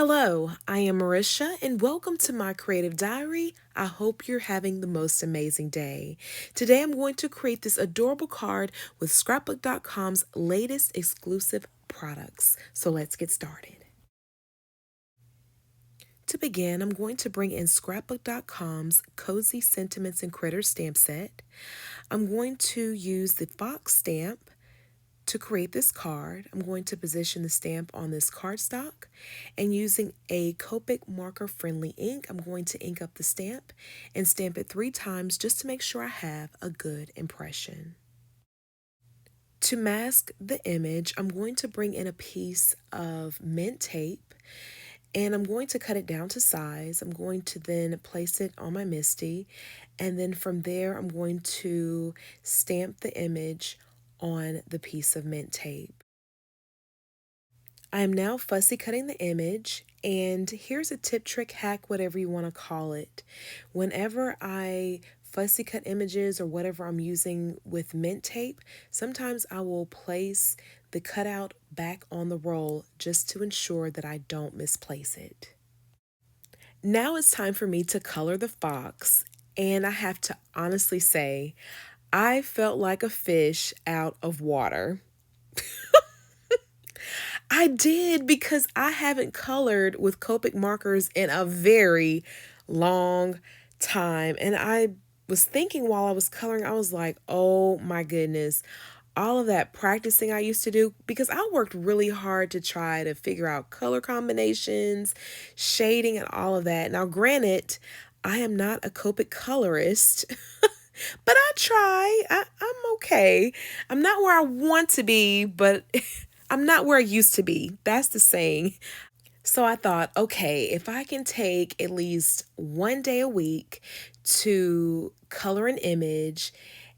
Hello, I am Marisha and welcome to my creative diary. I hope you're having the most amazing day. Today I'm going to create this adorable card with scrapbook.com's latest exclusive products. So let's get started. To begin, I'm going to bring in scrapbook.com's Cozy Sentiments and Critters stamp set. I'm going to use the fox stamp to create this card. I'm going to position the stamp on this cardstock, and using a Copic marker friendly ink, I'm going to ink up the stamp and stamp it 3 times just to make sure I have a good impression. To mask the image, I'm going to bring in a piece of mint tape and I'm going to cut it down to size. I'm going to then place it on my MISTI, and then from there I'm going to stamp the image on the piece of mint tape. I am now fussy cutting the image, and here's a tip, trick, hack, whatever you want to call it. Whenever I fussy cut images or whatever I'm using with mint tape, sometimes I will place the cutout back on the roll just to ensure that I don't misplace it. Now it's time for me to color the fox, and I have to honestly say, I felt like a fish out of water. I did, because I haven't colored with Copic markers in a very long time. And I was thinking while I was coloring, I was like, oh my goodness, all of that practicing I used to do, because I worked really hard to try to figure out color combinations, shading, and all of that. Now, granted, I am not a Copic colorist. But I try. I'm okay. I'm not where I want to be, but I'm not where I used to be. That's the saying. So I thought, okay, if I can take at least one day a week to color an image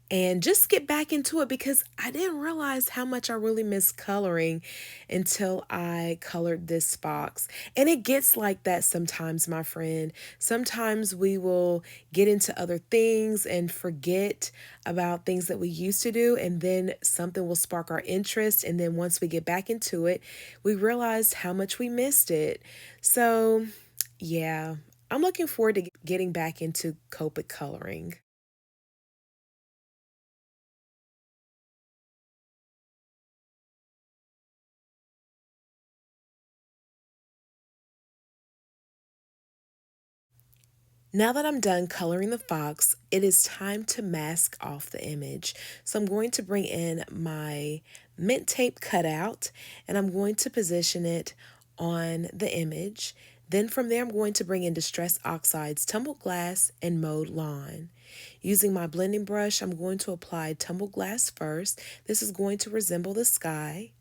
and just get back into it, because I didn't realize how much I really miss coloring until I colored this fox. And it gets like that sometimes, my friend. Sometimes we will get into other things and forget about things that we used to do, and then something will spark our interest. And then once we get back into it, we realized how much we missed it. So, yeah, I'm looking forward to getting back into Copic coloring. Now that I'm done coloring the fox, it is time to mask off the image. So I'm going to bring in my mint tape cutout and I'm going to position it on the image. Then from there, I'm going to bring in Distress Oxides, Tumbled Glass, and Mowed Lawn. Using my blending brush, I'm going to apply Tumbled Glass first. This is going to resemble the sky.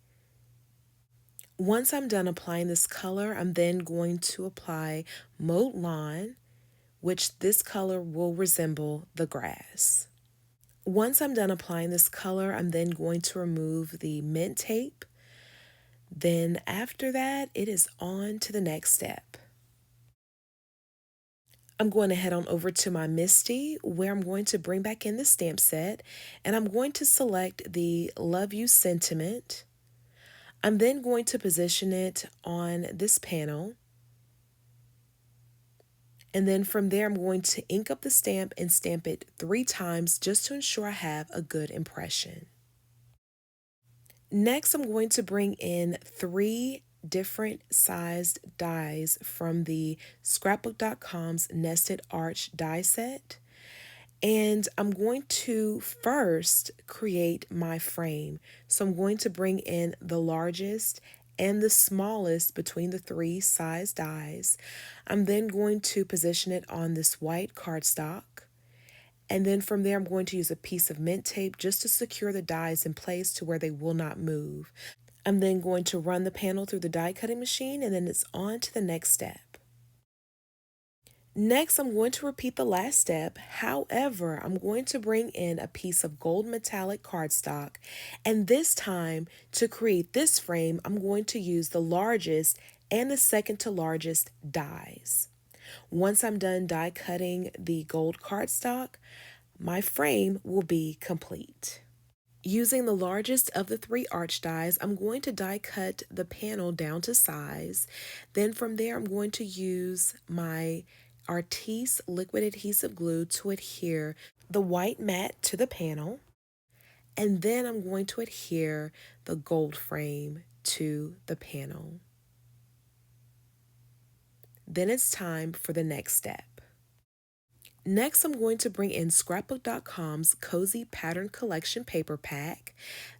Once I'm done applying this color, I'm then going to apply Mowed Lawn, which this color will resemble the grass. Once I'm done applying this color, I'm then going to remove the mint tape. Then after that, it is on to the next step. I'm going to head on over to my MISTI, where I'm going to bring back in the stamp set, and I'm going to select the Love You sentiment. I'm then going to position it on this panel. And then from there, I'm going to ink up the stamp and stamp it 3 times just to ensure I have a good impression. Next, I'm going to bring in 3 different sized dies from the scrapbook.com's Nested Arch die set. And I'm going to first create my frame. So I'm going to bring in the largest and the smallest between the 3 size dies. I'm then going to position it on this white cardstock. And then from there, I'm going to use a piece of mint tape just to secure the dies in place to where they will not move. I'm then going to run the panel through the die cutting machine, and then it's on to the next step. Next, I'm going to repeat the last step. However, I'm going to bring in a piece of gold metallic cardstock. And this time, to create this frame, I'm going to use the largest and the second to largest dies. Once I'm done die cutting the gold cardstock, my frame will be complete. Using the largest of the 3 arch dies, I'm going to die cut the panel down to size. Then from there, I'm going to use my Artis liquid adhesive glue to adhere the white mat to the panel. And then I'm going to adhere the gold frame to the panel. Then it's time for the next step. Next, I'm going to bring in Scrapbook.com's Cozy Pattern Collection paper pack.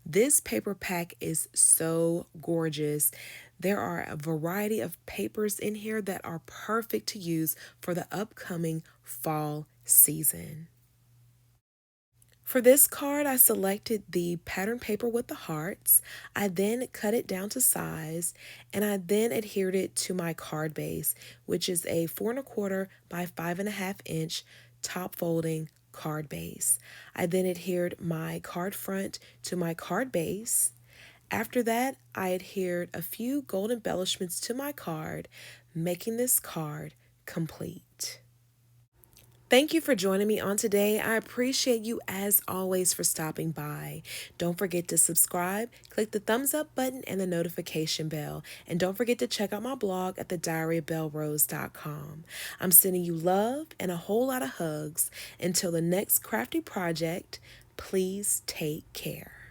This paper pack is so gorgeous. There are a variety of papers in here that are perfect to use for the upcoming fall season. For this card, I selected the pattern paper with the hearts. I then cut it down to size, and I then adhered it to my card base, which is a 4 1/4 by 5 1/2 inch top folding card base. I then adhered my card front to my card base. After that, I adhered a few gold embellishments to my card, making this card complete. Thank you for joining me on today. I appreciate you as always for stopping by. Don't forget to subscribe, click the thumbs up button and the notification bell. And don't forget to check out my blog at thediaryofbellerose.com. I'm sending you love and a whole lot of hugs. Until the next crafty project, please take care.